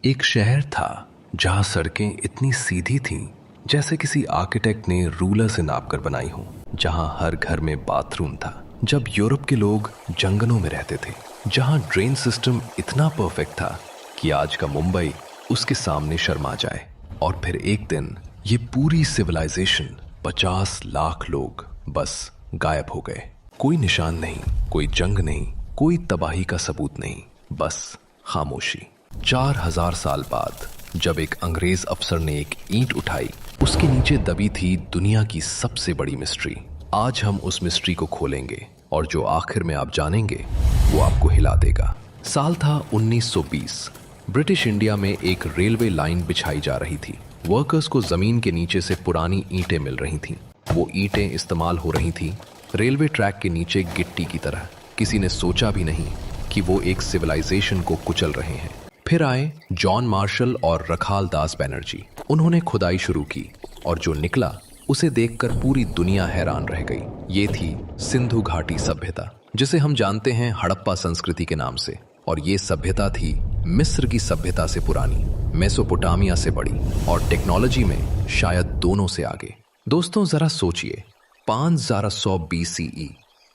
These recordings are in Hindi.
एक शहर था जहां सड़कें इतनी सीधी थीं जैसे किसी आर्किटेक्ट ने रूलर से नापकर बनाई हो, जहां हर घर में बाथरूम था। जब यूरोप के लोग जंगलों में रहते थे, जहां ड्रेन सिस्टम इतना परफेक्ट था कि आज का मुंबई उसके सामने शर्मा जाए। और फिर एक दिन ये पूरी सिविलाइजेशन, 50 लाख लोग बस गायब हो गए। कोई निशान नहीं, कोई जंग नहीं, कोई तबाही का सबूत नहीं, बस खामोशी। 4000 साल बाद जब एक अंग्रेज अफसर ने एक ईंट उठाई, उसके नीचे दबी थी दुनिया की सबसे बड़ी मिस्ट्री। आज हम उस मिस्ट्री को खोलेंगे और जो आखिर में आप जानेंगे वो आपको हिला देगा। साल था 1920। ब्रिटिश इंडिया में एक रेलवे लाइन बिछाई जा रही थी। वर्कर्स को जमीन के नीचे से पुरानी ईंटें मिल रही थीं। वो ईंटें इस्तेमाल हो रही थीं रेलवे ट्रैक के नीचे गिट्टी की तरह। किसी ने सोचा भी नहीं कि वो एक सिविलाइजेशन को कुचल रहे हैं। फिर आए जॉन मार्शल और रखाल दास बैनर्जी। उन्होंने खुदाई शुरू की और जो निकला उसे देखकर पूरी दुनिया हैरान रह गई। ये थी सिंधु घाटी सभ्यता, जिसे हम जानते हैं हड़प्पा संस्कृति के नाम से। और ये सभ्यता थी मिस्र की सभ्यता से पुरानी, मेसोपोटामिया से बड़ी और टेक्नोलॉजी में शायद दोनों से आगे। दोस्तों जरा सोचिए, 5100 BCE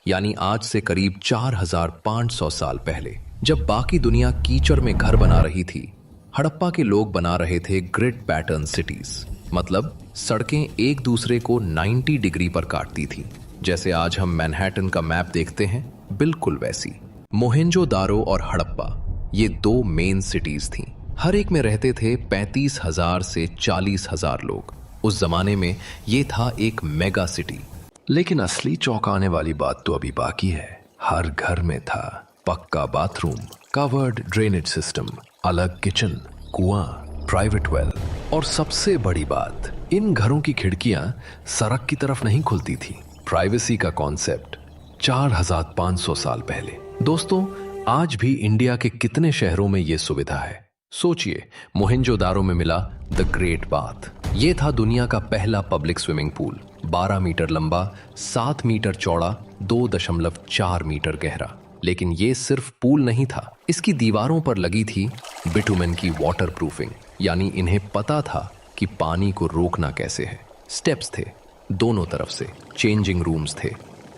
यानी आज से करीब 4500 साल पहले, जब बाकी दुनिया कीचड़ में घर बना रही थी, हड़प्पा के लोग बना रहे थे ग्रिड पैटर्न सिटीज। मतलब सड़कें एक दूसरे को 90 डिग्री पर काटती थी। जैसे आज हम मैनहट्टन का मैप देखते हैं, बिल्कुल वैसी। मोहेंजोदारो और हड़प्पा, ये 2 मेन सिटीज थीं। हर एक में रहते थे 35,000 से 40,000 लोग। उस जमाने में ये था एक मेगा सिटी। लेकिन असली चौंकाने वाली बात तो अभी बाकी है। हर घर में था पक्का बाथरूम, कवर्ड ड्रेनेज सिस्टम, अलग किचन, कुआं, प्राइवेट वेल। और सबसे बड़ी बात, इन घरों की खिड़कियां सड़क की तरफ नहीं खुलती थी। प्राइवेसी का कॉन्सेप्ट 4500 साल पहले। दोस्तों, आज भी इंडिया के कितने शहरों में यह सुविधा है? सोचिए, मोहेंजोदारो में मिला द ग्रेट बाथ। ये था दुनिया का पहला पब्लिक स्विमिंग पूल, 12 मीटर लंबा, 7 मीटर चौड़ा, 2.4 मीटर गहरा। लेकिन ये सिर्फ पूल नहीं था, इसकी दीवारों पर लगी थी बिटुमेन की वाटर प्रूफिंग। यानी इन्हें पता था कि पानी को रोकना कैसे है। स्टेप्स थे दोनों तरफ से, चेंजिंग रूम्स थे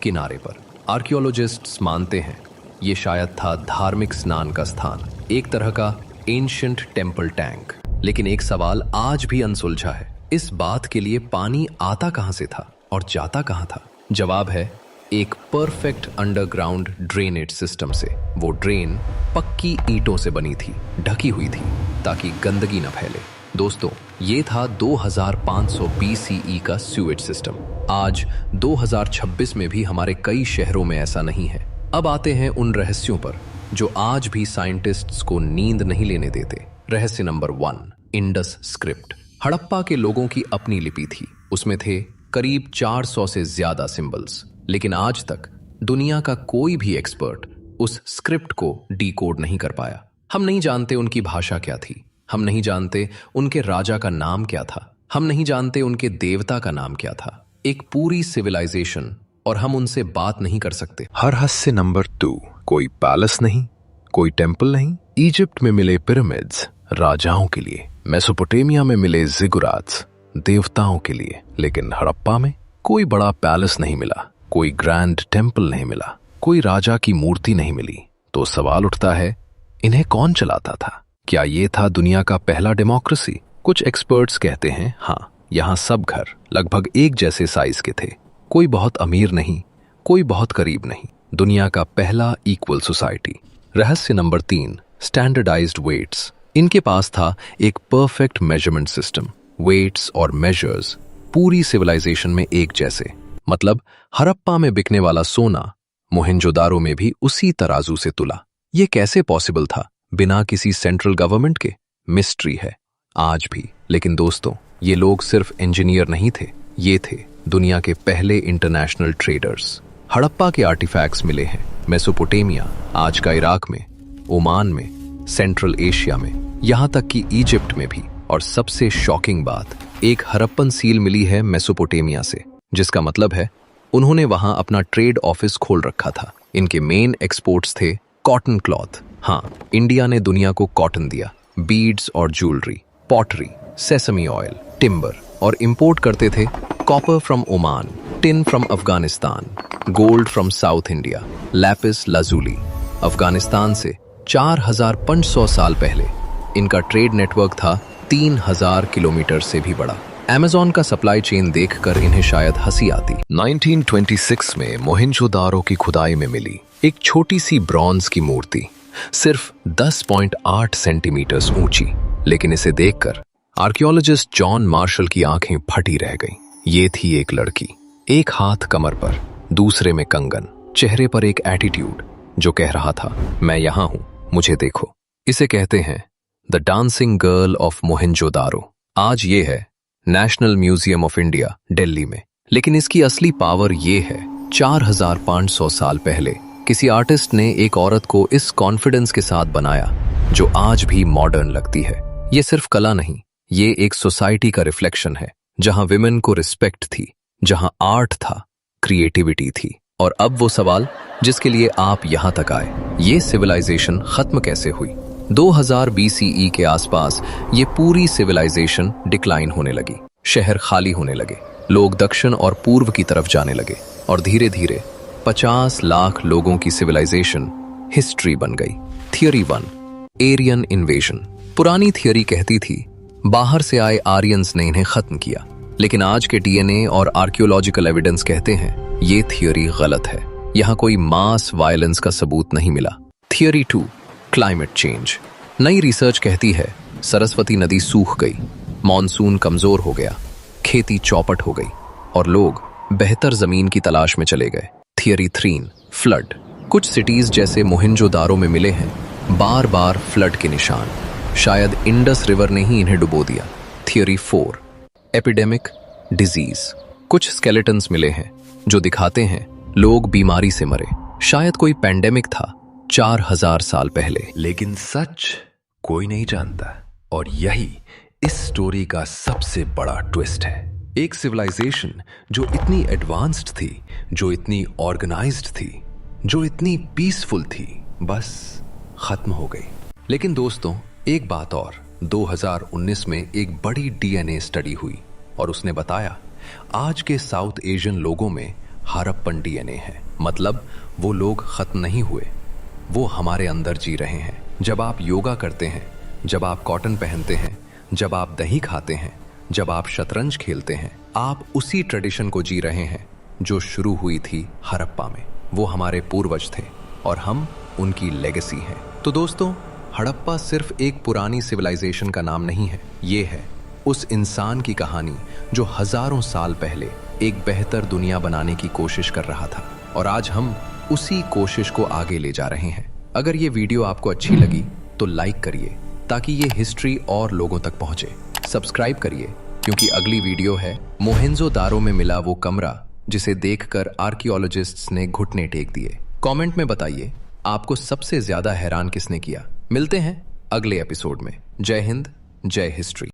किनारे पर। आर्कियोलॉजिस्ट्स मानते हैं ये शायद था धार्मिक स्नान का स्थान, एक तरह का एंशिएंट टेम्पल टैंक। लेकिन एक सवाल आज भी अनसुलझा है, इस बात के लिए पानी आता कहां से था और जाता कहां था? जवाब है एक परफेक्ट अंडरग्राउंड ड्रेनेज सिस्टम से। वो ड्रेन पक्की ईंटों से बनी थी, ढकी हुई थी ताकि गंदगी न फैले। दोस्तों, ये था 2500 BCE का सीवेज सिस्टम। आज 2026 में भी हमारे कई शहरों में ऐसा नहीं है। अब आते हैं उन रहस्यों पर जो आज भी साइंटिस्ट्स को नींद नहीं लेने देते। रहस्य नंबर 1, इंडस स्क्रिप्ट। हड़प्पा के लोगों की अपनी लिपि थी, उसमें थे करीब 400 से ज्यादा सिंबल्स। लेकिन आज तक दुनिया का कोई भी एक्सपर्ट उस स्क्रिप्ट को डिकोड नहीं कर पाया। हम नहीं जानते उनकी भाषा क्या थी, हम नहीं जानते उनके राजा का नाम क्या था, हम नहीं जानते उनके देवता का नाम क्या था। एक पूरी सिविलाइजेशन, और हम उनसे बात नहीं कर सकते। रहस्य नंबर 2, कोई पैलेस नहीं, कोई टेम्पल नहीं। इजिप्ट में मिले पिरामिड्स राजाओं के लिए, मेसोपोटामिया में मिले जिगुराट्स देवताओं के लिए, लेकिन हड़प्पा में कोई बड़ा पैलेस नहीं मिला, कोई ग्रैंड टेम्पल नहीं मिला, कोई राजा की मूर्ति नहीं मिली। तो सवाल उठता है, इन्हें कौन चलाता था? क्या ये था दुनिया का पहला डेमोक्रेसी? कुछ एक्सपर्ट्स कहते हैं हाँ, यहाँ सब घर लगभग एक जैसे साइज के थे। कोई बहुत अमीर नहीं, कोई बहुत गरीब नहीं। दुनिया का पहला इक्वल सोसाइटी। रहस्य नंबर 3, स्टैंडर्डाइज्ड वेट्स। इनके पास था एक परफेक्ट मेजरमेंट सिस्टम। वेट्स और मेजर्स पूरी सिविलाइजेशन में एक जैसे। मतलब हड़प्पा में बिकने वाला सोना मोहेंजोदारो में भी उसी तराजू से तुला। ये कैसे पॉसिबल था बिना किसी सेंट्रल गवर्नमेंट के? मिस्ट्री है आज भी। लेकिन दोस्तों, ये लोग सिर्फ इंजीनियर नहीं थे, ये थे दुनिया के पहले इंटरनेशनल ट्रेडर्स। हड़प्पा के आर्टिफैक्ट्स मिले हैं मेसोपोटामिया, आज का इराक में, ओमान में, सेंट्रल एशिया में, यहाँ तक कि इजिप्ट में भी। और सबसे शॉकिंग बात, एक हड़प्पन सील मिली है मेसोपोटामिया से, जिसका मतलब है उन्होंने वहां अपना ट्रेड ऑफिस खोल रखा था। इनके मेन एक्सपोर्ट्स थे कॉटन क्लॉथ। हाँ, इंडिया ने दुनिया को कॉटन दिया, बीड्स और jewellery, pottery, sesame oil, timber और इंपोर्ट करते थे copper from Oman, tin from Afghanistan, gold from south India, Lapis lazuli. Afghanistan से 4500 साल पहले इनका ट्रेड नेटवर्क था 3000 किलोमीटर से भी बड़ा। अमेज़न का सप्लाई चेन देखकर इन्हें शायद हंसी आती। 1926 में मोहेंजोदारो की खुदाई में मिली एक छोटी सी ब्रॉन्ज की मूर्ति, सिर्फ 10.8 सेंटीमीटर ऊंची, लेकिन इसे देखकर आर्कियोलॉजिस्ट जॉन मार्शल की आंखें फटी रह गईं। ये थी एक लड़की, एक हाथ कमर पर, दूसरे में कंगन, चेहरे पर एक एटीट्यूड जो कह रहा था, मैं यहां हूं, मुझे देखो। इसे कहते हैं the dancing girl of Mohenjo-daro. आज ये है national museum of India, Delhi में। लेकिन इसकी असली पावर ये है, 4500 साल पहले किसी आर्टिस्ट ने एक औरत को इस कॉन्फिडेंस के साथ बनाया जो आज भी मॉडर्न लगती है। ये सिर्फ कला नहीं, ये एक सोसाइटी का रिफ्लेक्शन है, जहां विमेन को रिस्पेक्ट थी, जहां आर्ट था, क्रिएटिविटी थी। और अब वो सवाल जिसके लिए आप यहां तक आए, ये सिविलाइजेशन खत्म कैसे हुई? 2000 BCE के आसपास ये पूरी सिविलाइजेशन डिक्लाइन होने लगी। शहर खाली होने लगे, लोग दक्षिण और पूर्व की तरफ जाने लगे, और धीरे धीरे 50 लाख लोगों की सिविलाइजेशन हिस्ट्री बन गई। Theory 1, Aryan invasion. पुरानी थियरी कहती थी बाहर से आए आर्यंस ने इन्हें खत्म किया, लेकिन आज के DNA और आर्कियोलॉजिकल एविडेंस कहते हैं ये थियरी गलत है। यहां कोई मास वायलेंस का सबूत नहीं मिला। Theory 2, climate change. नई रिसर्च कहती है सरस्वती नदी सूख गई, मॉनसून कमजोर हो गया, खेती चौपट हो गई और लोग बेहतर जमीन की तलाश में चले गए। Theory 3, flood. कुछ सिटीज जैसे मोहेंजोदारो में मिले हैं बार बार फ्लड के निशान, शायद इंडस रिवर ने ही इन्हें डुबो दिया। Theory 4, epidemic disease. कुछ स्केलेटन्स मिले हैं जो दिखाते हैं लोग बीमारी से मरे, शायद कोई पैंडेमिक था 4000 साल पहले। लेकिन सच कोई नहीं जानता, और यही इस स्टोरी का सबसे बड़ा ट्विस्ट है। एक सिविलाइजेशन जो इतनी एडवांस्ड थी, जो इतनी ऑर्गेनाइज्ड थी, जो इतनी पीसफुल थी, बस खत्म हो गई। लेकिन दोस्तों, एक बात और, 2019 में एक बड़ी DNA स्टडी हुई और उसने बताया आज के साउथ एशियन लोगों में हड़प्पन DNA है। मतलब वो लोग खत्म नहीं हुए, वो हमारे अंदर जी रहे हैं। जब आप योगा करते हैं, जब आप कॉटन पहनते हैं, जब आप दही खाते हैं, जब आप शतरंज खेलते हैं, आप उसी ट्रेडिशन को जी रहे हैं जो शुरू हुई थी हड़प्पा में। वो हमारे पूर्वज थे और हम उनकी लेगेसी हैं। तो दोस्तों, हड़प्पा सिर्फ एक पुरानी सिविलाइजेशन का नाम नहीं है, ये है उस इंसान की कहानी जो हजारों साल पहले एक बेहतर दुनिया बनाने की कोशिश कर रहा था, और आज हम उसी कोशिश को आगे ले जा रहे हैं। अगर ये वीडियो आपको अच्छी लगी तो लाइक करिए ताकि ये हिस्ट्री और लोगों तक पहुंचे। सब्सक्राइब करिए क्योंकि अगली वीडियो है मोहेंजोदारो में मिला वो कमरा जिसे देखकर आर्कियोलॉजिस्ट्स ने घुटने टेक दिए। कमेंट में बताइए आपको सबसे ज्यादा हैरान किसने किया। मिलते हैं अगले एपिसोड में। जय हिंद, जय हिस्ट्री।